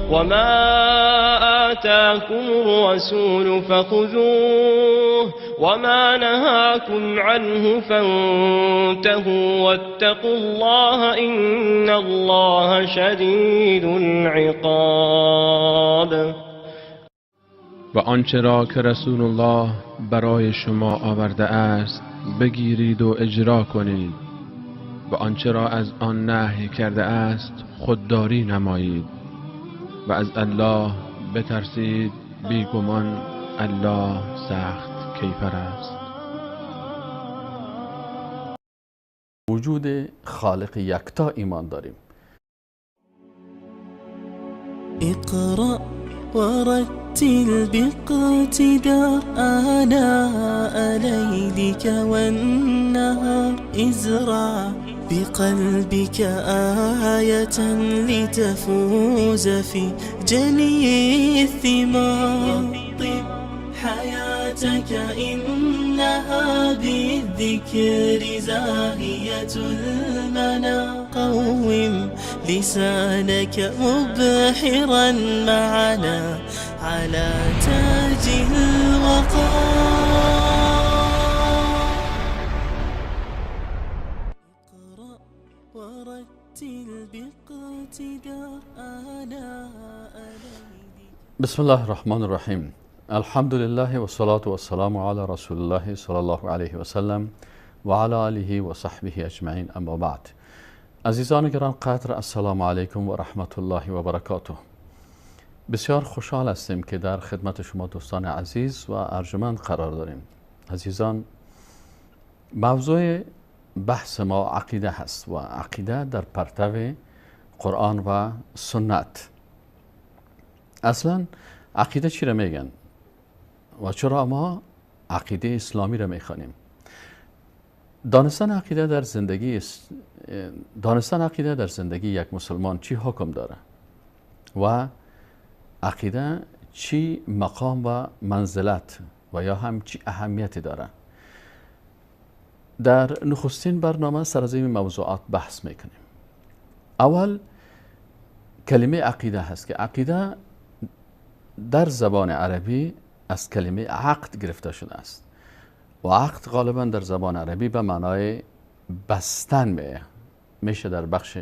وما آتاكم الرسول فخذوه وما نهاكم عنه فانتهوا واتقوا الله إن الله شدید العقاب. و آنچه را که رسول الله برای شما آورده است بگیرید و اجرا کنید و آنچه را از آن نهی کرده است خودداری نمایید و از الله بترسید، بیگمان الله سخت کیفر است. وجود خالق یکتا ایمان داریم. اقرأ ورتل باقتدار آناء ليلك والنهار ازرع بقلبك آية لتفوز في جني الثمار. طب حياتك إنها بالذكر زاهية المنى. قوم لسانك مبحرا معنا على تاج الوقار. اقرأ ورتل باقتدار آناء ليلك. بسم الله الرحمن الرحیم. الحمد لله و الصلاة و السلام علی رسول الله صلی الله علیه و سلم و علی آله و صحبه اجمعین، اما بعد. عزیزان گران قدر، السلام علیکم و رحمت الله و برکاته. بسیار خوشحال هستیم که در خدمت شما دوستان عزیز و ارجمند قرار داریم. عزیزان، موضوع بحث ما عقیده هست و عقیده در پرتو قرآن و سنت. اصلا عقیده چی را میگن و چرا ما عقیده اسلامی را میخوانیم؟ دانستن عقیده در زندگی یک مسلمان چی حکم داره و عقیده چی مقام و منزلت و یا هم چی اهمیتی داره، در نخستین برنامه سر از این موضوعات بحث میکنیم. اول کلمه عقیده هست که عقیده در زبان عربی از کلمه عقد گرفته شده است و عقد غالبا در زبان عربی به معنای بستن میشه در بخش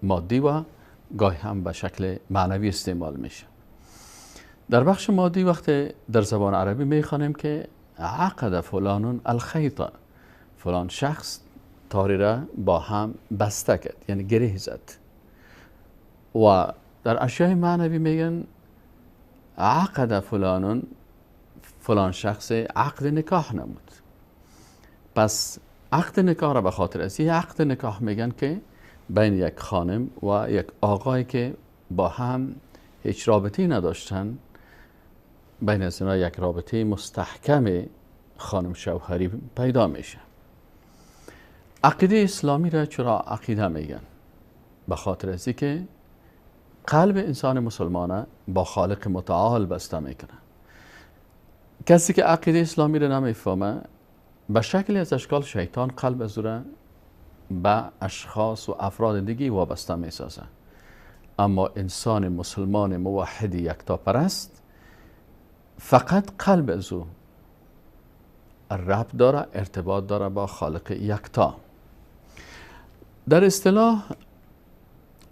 مادی و گاهی هم به شکل معنوی استعمال میشه. در بخش مادی وقتی در زبان عربی میخوانیم که عقد فلان الخیط، فلان شخص تاری را با هم بسته کرد، یعنی گره زد. و در اشیاء معنوی میگن عقد فلان شخص عقد نکاح نمود. پس عقد نکاح را به خاطر است عقد نکاح میگن که بین یک خانم و یک آقای که با هم هیچ رابطه‌ای نداشتن، بین از اینا یک رابطه مستحکم خانم شوهری پیدا میشه. عقیده اسلامی را چرا عقیده میگن؟ به خاطر است که قلب انسان مسلمانه با خالق متعال بسته میکنه. کسی که عقیده اسلامی را نمیفهمه، به شکلی از اشکال شیطان قلب از را به اشخاص و افراد دیگه وابسته میسازه. اما انسان مسلمان موحد یکتا پرست فقط قلب از او ربط داره، ارتباط داره با خالق یکتا. در اصطلاح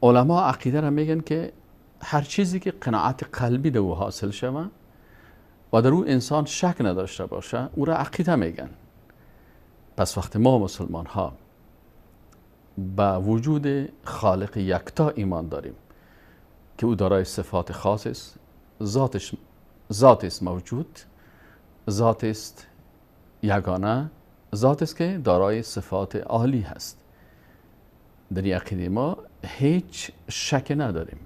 علما عقیده را میگن که هر چیزی که قناعت قلبی در او حاصل شوه و در او انسان شک نداشته باشه، او را عقیده میگن. پس وقتی ما مسلمان ها به وجود خالق یکتا ایمان داریم که او دارای صفات خاص است، ذات است موجود، ذات است یگانه، ذات است که دارای صفات عالی هست، در این عقیده ما هیچ شک نداریم.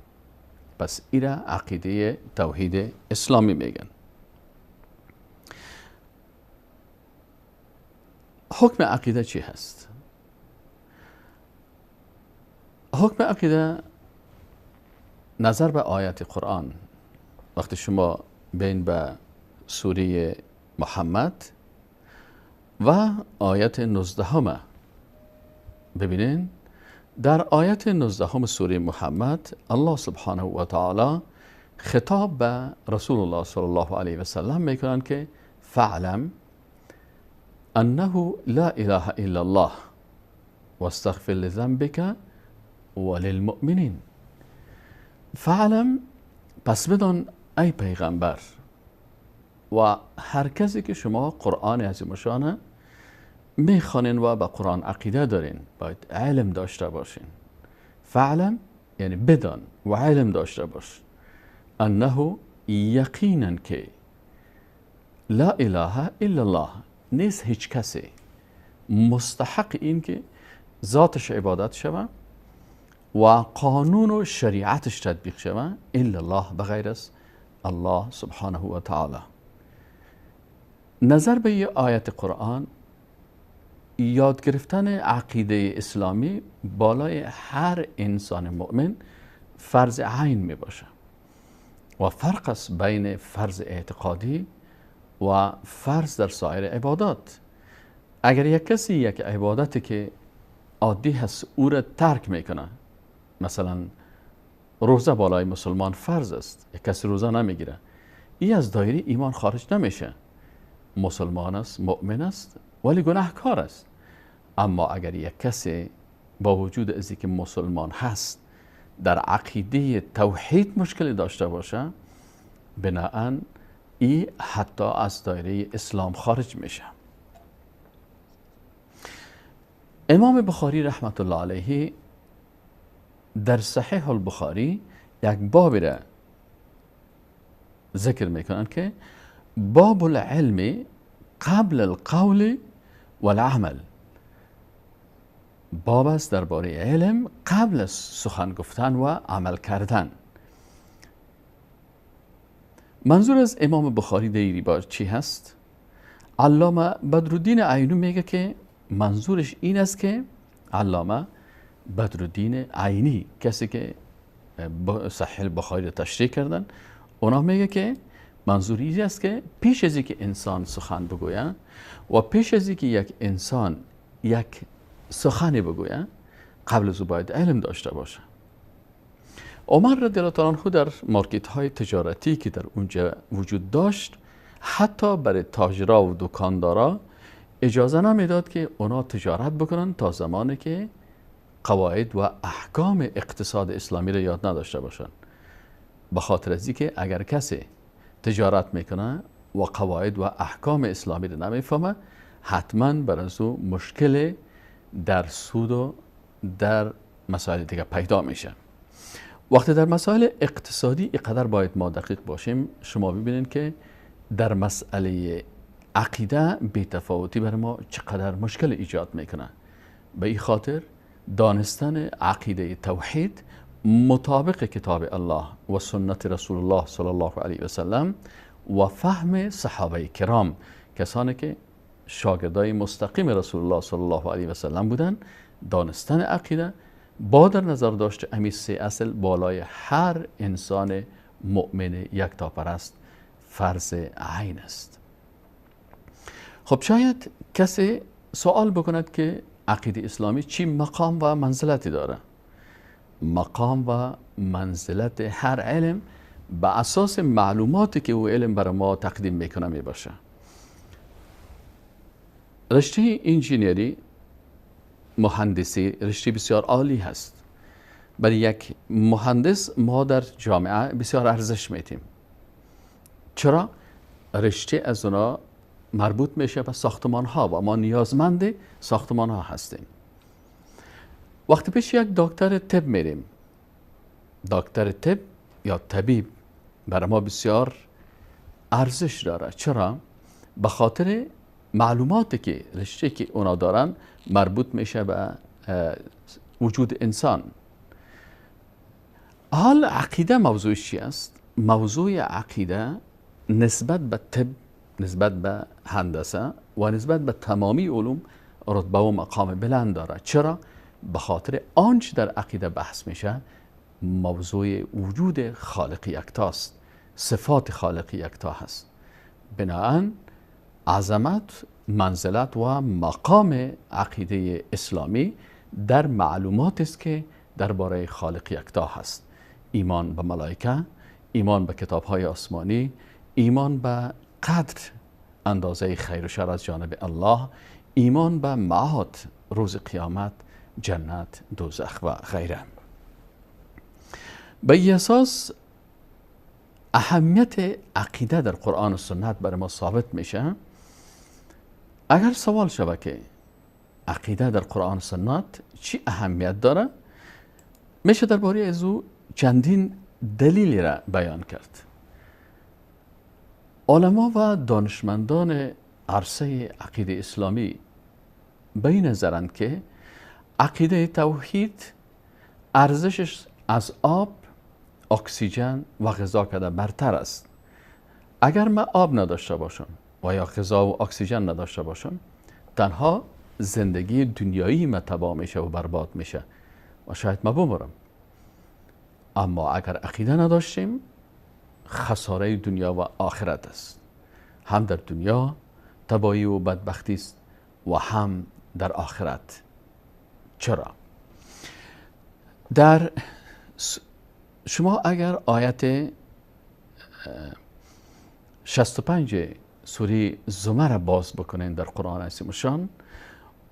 پس این را عقیده توحید اسلامی میگن. حکم عقیده چی هست؟ حکم عقیده نظر به آیت قرآن، وقتی شما بین به سوره محمد و آیت 19 ببینین، در آیت 19 سوره محمد الله سبحانه و تعالی خطاب به رسول الله صلی الله علیه و سلم میکنن که فعلم انه لا اله الا الله واستغفر لذنبك وللمؤمنین. فعلم، پس بدان ای پیغمبر و هر کسی که شما قرآن عظیم الشان میخوانین و به قرآن عقیده دارین، باید علم داشته باشین. فعلم یعنی بدان و علم داشته باش انه یقینا که لا اله الا الله، نیست هیچ کسی مستحق این که ذاتش عبادت شود و قانون و شریعتش تطبیق شود الا الله، بغیر از الله سبحانه و تعالی. نظر به یه آیت قرآن، یاد گرفتن عقیده اسلامی بالای هر انسان مؤمن فرض عین می باشه و فرق است بین فرض اعتقادی و فرض در سایر عبادات. اگر یک کسی یک عبادتی که عادی هست او را ترک میکنه، مثلا روزه بالای مسلمان فرض است، یک کسی روزه نمیگیره، این از دایره ایمان خارج نمیشه، مسلمان است، مؤمن است، ولی گناهکار است. اما اگر یک کسی با وجود از اینکه مسلمان هست در عقیده توحید مشکلی داشته باشه، بناهن این حتی از دایره اسلام خارج میشه. امام بخاری رحمت الله علیه در صحیح البخاری یک بابی را ذکر میکنن که باب العلم قبل القول والعمل، باب است درباره علم قبل از سخن گفتن و عمل کردن. منظور از امام بخاری در این باب چی هست؟ علامه بدرالدین عینی میگه که منظورش این است که علامه بدرالدین عینی، کسی که صحیح بخاری را تشریح کردن، اونا میگه که منظور این است که پیش از اینکه انسان سخن بگوید و پیش از اینکه یک انسان یک سخنی بگوید، قبل از او باید علم داشته باشه. عمر رضی الله عنه در مارکت های تجارتی که در اونجا وجود داشت، حتی برای تاجرا و دکاندارا اجازه نمیداد که اونا تجارت بکنن تا زمانی که قواعد و احکام اقتصاد اسلامی را یاد نداشته باشن. به خاطر از اینکه اگر کسی تجارت میکنه و قواعد و احکام اسلامی را نمیفهمه، حتما بر از او مشکل در سود و در مسائل دیگه پیدا میشه. وقتی در مسائل اقتصادی اینقدر باید ما دقیق باشیم، شما ببینید که در مسئله عقیده بی‌تفاوتی بر ما چقدر مشکل ایجاد میکنه. به این خاطر دانستن عقیده توحید مطابق کتاب الله و سنت رسول الله صلی الله علیه و سلم و فهم صحابه کرام، کسانی که شاگردای مستقیم رسول الله صلی الله علیه و سلم بودن، دانستن عقیده با در نظر داشت امی سه اصل بالای هر انسان مؤمن یکتاپرست فرض عین است. خب شاید کسی سوال بکند که عقیده اسلامی چی مقام و منزلتی داره؟ مقام و منزلت هر علم به اساس معلوماتی که او علم برای ما تقدیم میکنه می باشه. رشته انجینیری، مهندسی رشته بسیار عالی هست. برای یک مهندس ما در جامعه بسیار ارزش میدیم. چرا؟ رشته از اونا مربوط میشه به ساختمان ها و ما نیازمند ساختمان ها هستیم. وقتی پیش یک دکتر طب میریم، دکتر طب یا طبیب برای ما بسیار ارزش داره. چرا؟ به خاطر معلوماتی که رشته که اونا دارن مربوط میشه به وجود انسان. حال عقیده موضوعش چی است؟ موضوع عقیده نسبت به طب، نسبت به هندسه و نسبت به تمامی علوم رتبه و مقام بلند داره. چرا؟ به خاطر آنچه در عقیده بحث میشه موضوع وجود خالق یکتاست، صفات خالق یکتا هست. بنابراین عظمت، منزلت و مقام عقیده اسلامی در معلومات است که درباره خالق یکتا هست. ایمان به ملائکه، ایمان به کتاب‌های آسمانی، ایمان به قدر اندازه خیر و شر از جانب الله، ایمان به معاد روز قیامت، جنت، دوزخ و غیره. به این اساس اهمیت عقیده در قرآن و سنت برای ما ثابت میشه. اگر سوال شود که عقیده در قرآن و سنت چی اهمیت داره، میشه درباره از او چندین دلیلی را بیان کرد. علما و دانشمندان عرصه عقیده اسلامی به این نظرند که عقیده توحید ارزشش از آب، اکسیژن و غذا کده برتر است. اگر من آب نداشته باشم و یا غذا و اکسیژن نداشته باشم، تنها زندگی دنیایی من تباه میشه و برباد میشه و شاید من بمرم. اما اگر عقیده نداشتیم، خساره دنیا و آخرت است. هم در دنیا تباهی و بدبختی است و هم در آخرت. چرا؟ در شما اگر آیت 65 سوره زمر را باز بکنین در قرآن عظیم الشان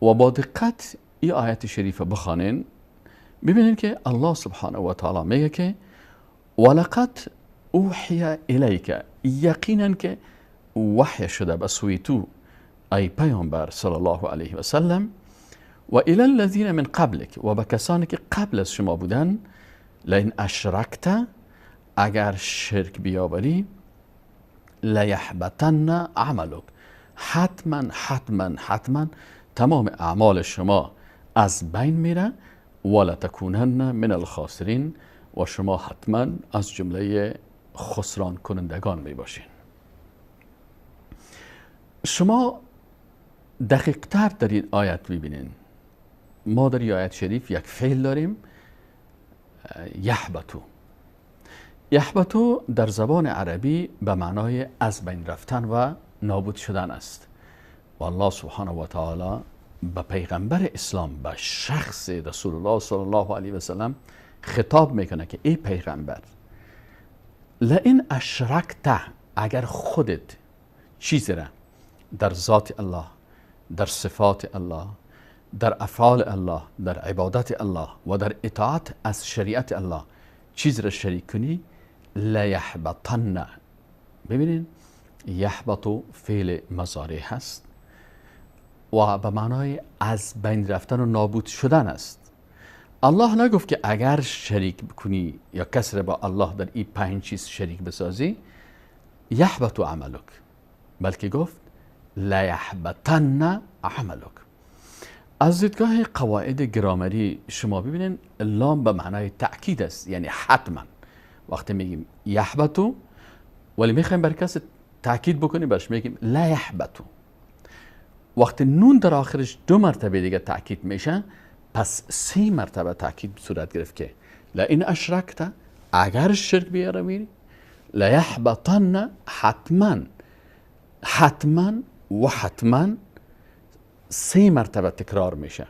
و با دقت این آیت شریفه بخوانین، ببینین که الله سبحانه و تعالی میگه که ولقد اوحی الیک، یقینا که وحی شده به سوی تو ای پیامبر صلی الله علیه و سلم، و الی الذین من قبلک، و به کسانی که قبل از شما بودن، لئن اشرکت، اگر شرک بیاوری، لیحبطن عملک، حتما تمام اعمال شما از بین میره، ولتکونن من الخاسرین، و شما حتما از جمله خسران کنندگان می باشین. شما دقیق تر در این آیت میبینین. ما در این آیت شریف یک فعل داریم، یحبطو. یحبطو در زبان عربی به معنای از بین رفتن و نابود شدن است. و الله سبحانه و تعالی به پیغمبر اسلام، به شخص رسول الله صلی الله علیه و سلم خطاب میکنه که ای پیغمبر، لئن اشرکت، اگر خودت چیزی را در ذات الله، در صفات الله، در افعال الله، در عبادت الله و در اطاعت از شریعت الله چیز را شریک کنی، لیحبطن. ببینین یحبطو فعل مضارع هست و به معنای از بین رفتن و نابود شدن است. الله نگفت که اگر شریک بکنی یا کسی را با الله در این 5 چیز شریک بسازی یحبط عملک، بلکه گفت لیحبطن عملک. از دیدگاه قواعد گرامری شما ببینین لام به معنای تأکید است، یعنی حتما. وقتی میگیم یحبطو ولی میخوایم بر کسی تأکید بکنیم برش میگیم لیحبطو. وقتی نون در آخرش 2 مرتبه دیگه تأکید میشه، پس 3 مرتبه تأکید صورت گرفت که لئن اشرکت، اگر شرک بیاری، لیحبطن، حتما و حتما 3 مرتبه تکرار میشه،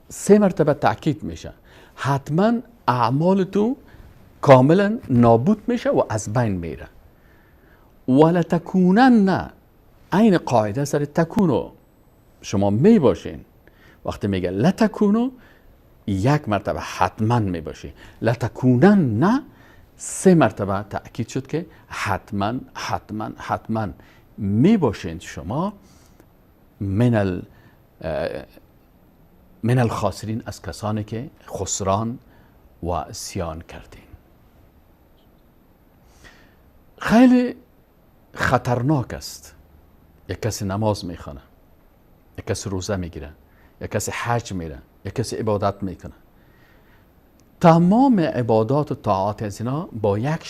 3 مرتبه تأکید میشه. حتما اعمال تو کاملا نابود میشه و از بین میره. ولتکونن، این قاعده سر تکونو شما می باشین. وقتی میگه لتکونو 1 مرتبه حتما می باشی، لتکونن نه 3 مرتبه تأکید شد که حتما می باشین شما من الخاسرین، از کسانی که خسران و زیان کردین. خیلی خطرناک است یک کسی نماز میخونه، یک کسی روزه میگیره، یک کسی حج میره، یک کسی عبادت میکنه، تمام عبادات و طاعات از اینا با یک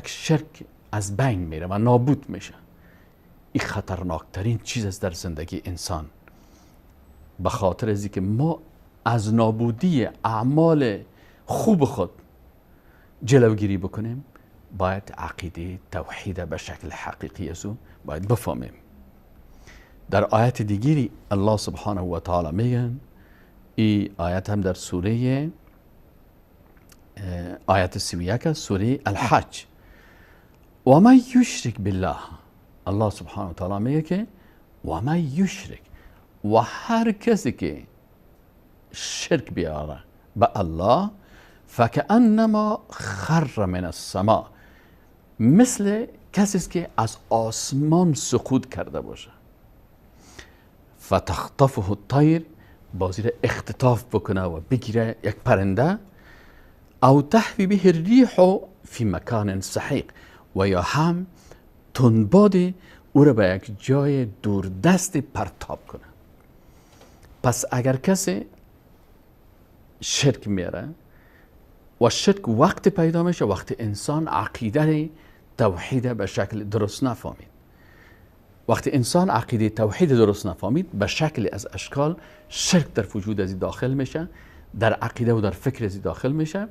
شرک از بین میره و نابود میشه. این خطرناکترین چیز است در زندگی انسان. به خاطر از اینکه ما از نابودی اعمال خوب خود جلوگیری بکنیم، باید عقیده توحید به شکل حقیقی از او باید بفهمیم. در آیت دیگری الله سبحانه و تعالی میگن، این آیت هم در سوره آیت 31 از سوره الحج. و من یشرک بالله، الله سبحانه و تعالی میگه که و من یشرک، و هر کسی که شرک بیاره به الله، فکأنما خر من السماء، مثل کسی است که از آسمان سقوط کرده باشه. فتخطفه الطیر، بازی را اختطاف بکنه و بگیره یک پرنده. او تهوی به الریح فی مکان سحیق، و یا هم تندباد او را به یک جای دوردست پرتاب کنه. پس اگر کسی شرک میاره و شرک وقت پیدا میشه وقتی انسان عقیده توحید به شکل درست نفهمید. وقتی انسان عقیده توحید درست نفهمید، به شکل از اشکال شرک در وجود ازی داخل میشه، در عقیده و در فکر ازی داخل میشه.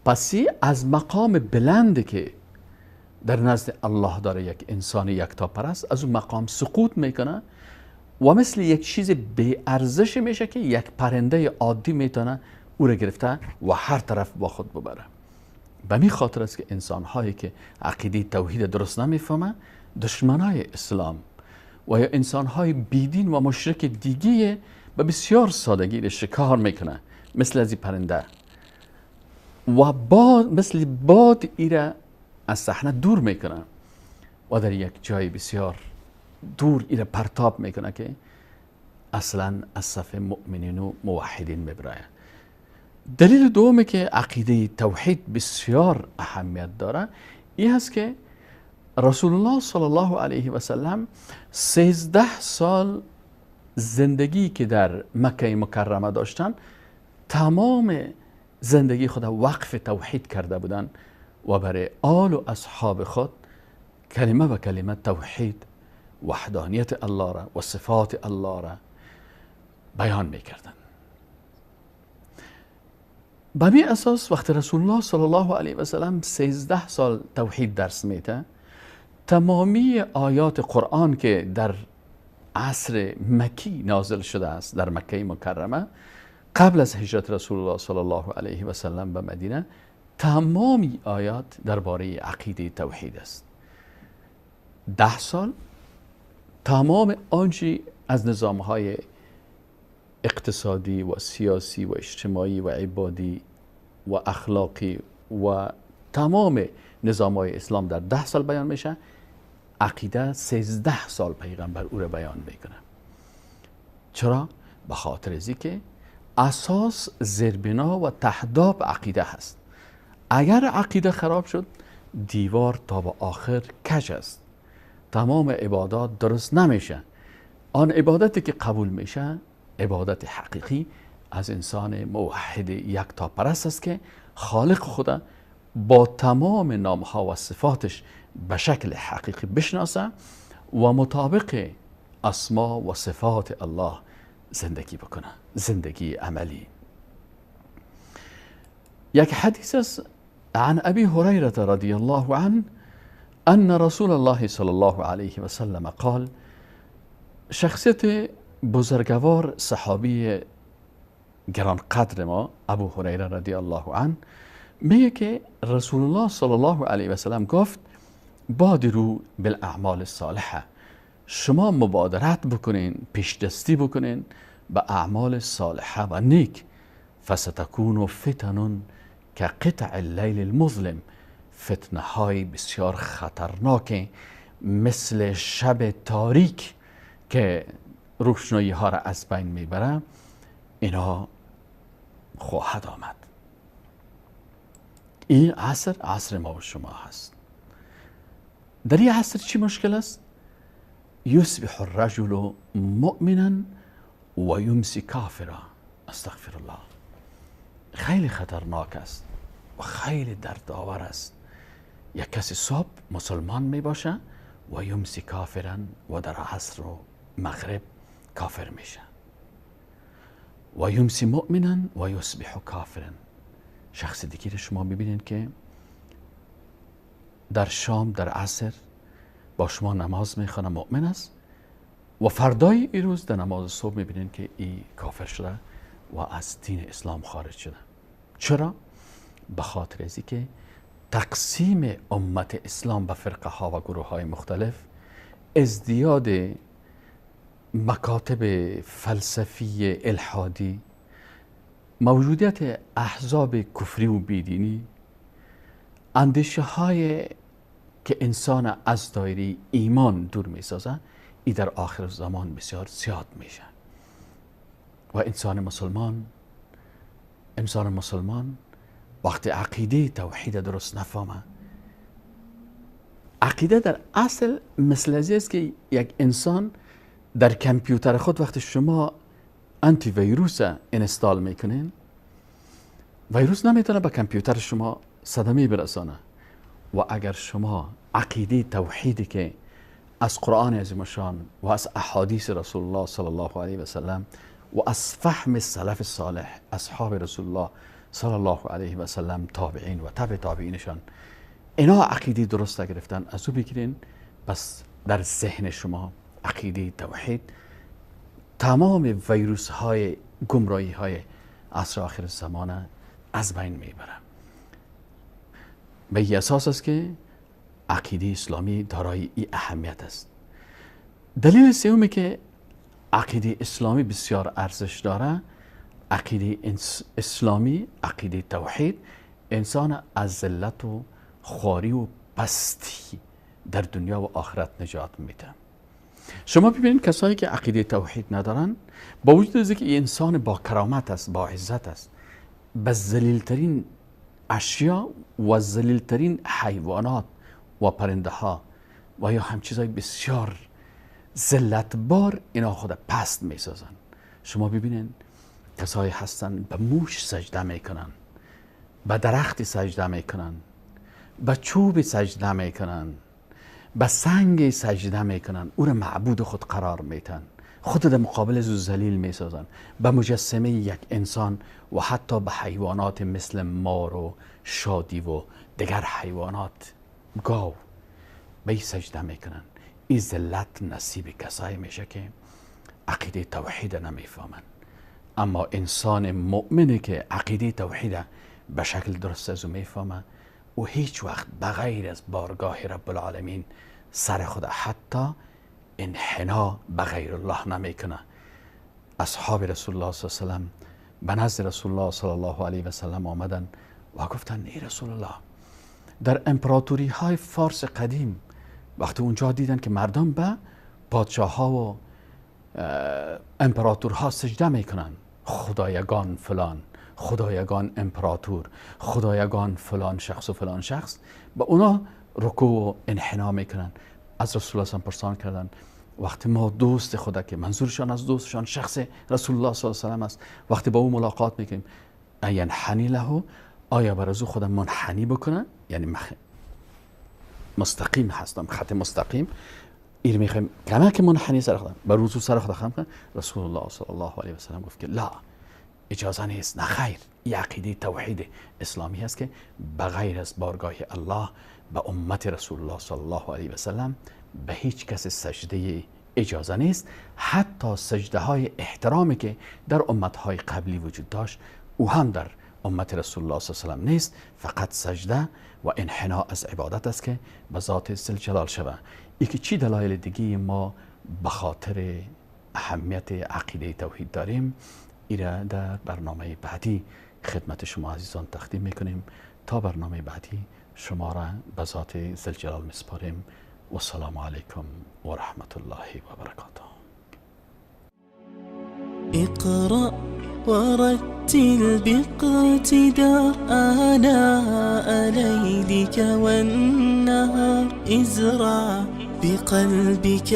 پسی از مقام بلندی که در نزد الله داره یک انسان یکتا پرست، از اون مقام سقوط میکنه و مثل یک چیز بی ارزش میشه که یک پرنده عادی میتونه او را گرفته و هر طرف با خود ببره. به می خاطر است که انسان هایی که عقیده توحید درست نمیفهمه دشمنای اسلام و یا انسان های بیدین و مشرک دیگه به بسیار سادگی شکار میکنه، مثل از این پرنده، و مثل باد ایره از صحنه دور میکنه و در یک جای بسیار دور ایره پرتاب میکنه که اصلا از صف مؤمنین و موحدین میبره. دلیل دومی که عقیده توحید بسیار اهمیت داره این هست که رسول الله صلی الله علیه و سلم 13 سال زندگی که در مکه مکرمه داشتن، تمام زندگی خود وقف توحید کرده بودن و برای آل و اصحاب خود کلمه به کلمه توحید، وحدانیت الله را و صفات الله را بیان میکردن. به می اساس وقتی رسول الله صلی الله علیه و سلم 13 سال توحید درس میده، تمامی آیات قرآن که در عصر مکی نازل شده است در مکه مکرمه قبل از هجرت رسول الله صلی الله علیه و سلم به مدینه، تمامی آیات درباره عقیده توحید است. 10 سال تمام آنچه از نظامهای اقتصادی و سیاسی و اجتماعی و عبادی و اخلاقی و تمام نظامهای اسلام در 10 سال بیان میشه. عقیده 13 سال پیغمبر او را بیان میکنه. چرا؟ به خاطر ازی که اساس، زیربنا و تهداب عقیده هست. اگر عقیده خراب شد دیوار تا به آخر کج است، تمام عبادات درست نمیشه. آن عبادتی که قبول میشه عبادت حقیقی از انسان موحد یکتا پرست است که خالق خدا با تمام نامها و صفاتش به شکل حقیقی بشناسه و مطابق اسما و صفات الله زندگی بکنه، زندگی عملی. یک حدیث است عن ابی هریره رضی الله عنه ان رسول الله صلی الله علیه و سلم قال، شخصیت بزرگوار صحابی گران قدر ما ابو هریره رضی الله عنه میگه که رسول الله صلی الله علیه و سلم گفت بادروا بالاعمال الصالحه، شما مبادرت بکنین، پیشدستی بکنین به اعمال صالحه و نیک، فستکون فتن که قطع اللیل المظلم، فتنه های بسیار خطرناک مثل شب تاریک که روشنایی ها را از بین میبره، اینا خواهد آمد. این عصر ما و شما هست. در این عصر چی مشکل است؟ یصبح الرجل مؤمنا و یمسی کافرا. استغفر الله. خیلی خطرناک است و خیلی دردآور است. یک کسی صبح مسلمان می باشه و یمسی کافرا و در عصر و مغرب کافر میشه. و یمسی مؤمنا و یصبح کافرا. شخص دیگه شما ببینید که در شام در عصر با شما نماز میخونه، مؤمن است، و فردای این روز در نماز صبح میبینید که این کافر شده و از دین اسلام خارج شده. چرا؟ به خاطر از که تقسیم امت اسلام به فرقه ها و گروه های مختلف، ازدیاد مکاتب فلسفی الحادی، موجودیت احزاب کفری و بیدینی، اندیشه های که انسان از دایره ایمان دور می سازن، ای در آخر زمان بسیار زیاد میشه و انسان مسلمان وقتی عقیده توحید درست نفهمه، عقیده در اصل مثل ازی است که یک انسان در کامپیوتر خود وقتی شما انتی ویروس انستال میکنین، ویروس نمیتونه به کامپیوتر شما صدمه برسانه. و اگر شما عقیده توحیدی که از قرآن عظیم‌الشان و از احادیث رسول الله صلی الله علیه و سلم و از فهم سلف صالح اصحاب رسول الله صلی الله علیه و سلم، تابعین و تبع تابعینشان، اینا عقیده درست گرفتن، از او بگیرین، پس در ذهن شما عقیده توحید تمام ویروس های گمراهی های عصر آخر زمان از بین میبره. به این اساس است که عقیده اسلامی دارای این اهمیت است. دلیل سومی که عقیده اسلامی بسیار ارزش داره، عقیده اسلامی، عقیده توحید، انسان از ذلت و خواری و پستی در دنیا و آخرت نجات میده. شما ببینید کسایی که عقیده توحید ندارن، با وجود از اینکه انسان با کرامت است، با عزت است، به ذلیل‌ترین اشیا و ذلیل‌ترین حیوانات و پرنده ها و یا هم چیزای بسیار ذلت بار اینا خود پست میسازن. شما ببینید کسایی هستن به موش سجده میکنن، به درخت سجده میکنن، به چوب سجده میکنن، به سنگ سجده میکنن، او را معبود خود قرار میتن، خود در مقابل از ذلیل میسازن، به مجسمه یک انسان و حتی به حیوانات مثل مار و شادی و دیگر حیوانات، گاو، به این سجده میکنن. این ذلت نصیب کسایی میشه که عقیده توحید نمیفهمن. اما انسان مؤمنی که عقیده توحید به شکل درست از او میفهمه، و هیچ وقت بغیر از بارگاه رب العالمین سر خود حتی انحنا به غیر الله نمیکنه. اصحاب رسول الله صلی الله علیه و سلم به نزد رسول الله صلی الله علیه و سلم آمدن و گفتن ای رسول الله، در امپراتوری های فارس قدیم وقتی اونجا دیدن که مردم به پادشاه ها و امپراتورها سجده میکنن، خدایگان فلان، خدایگان امپراتور، خدایگان فلان شخص و فلان شخص، به اونا رکوع و انحنا میکنن. از رسول الله پرسان کردن وقتی ما دوست خدا، که منظورشان از دوستشان شخص رسول الله صلی الله علیه و سلم است، وقتی با او ملاقات میکنیم، ینحنی له، آیا بر از او خدا منحنی بکنن؟ یعنی مستقیم هستم، خط مستقیم، این میخوایم کما که منحنی سر خودم بر روزو سر خود خم کنم. رسول الله صلی الله علیه و سلم گفت که لا، اجازه نیست، نه خیر. این عقیده توحید اسلامی هست که بغیر از بارگاه الله به امت رسول الله صلی الله علیه و سلم به هیچ کس سجده اجازه نیست. حتی سجده های احترامی که در امت های قبلی وجود داشت او هم در امت رسول الله صلی الله علیه و سلم نیست. فقط سجده و انحنا از عبادت است که به ذات ذوالجلال شوه. ای که چی دلایل دیگه ما به خاطر اهمیت عقیده توحید داریم، ایره در برنامه بعدی خدمت شما عزیزان تقدیم میکنیم. تا برنامه بعدی شما را به ذات ذوالجلال میسپاریم. و السلام علیکم و رحمت الله و برکاته. اقرأ ورتل باقتداء آناء ليلك والنهار ازرع بقلبك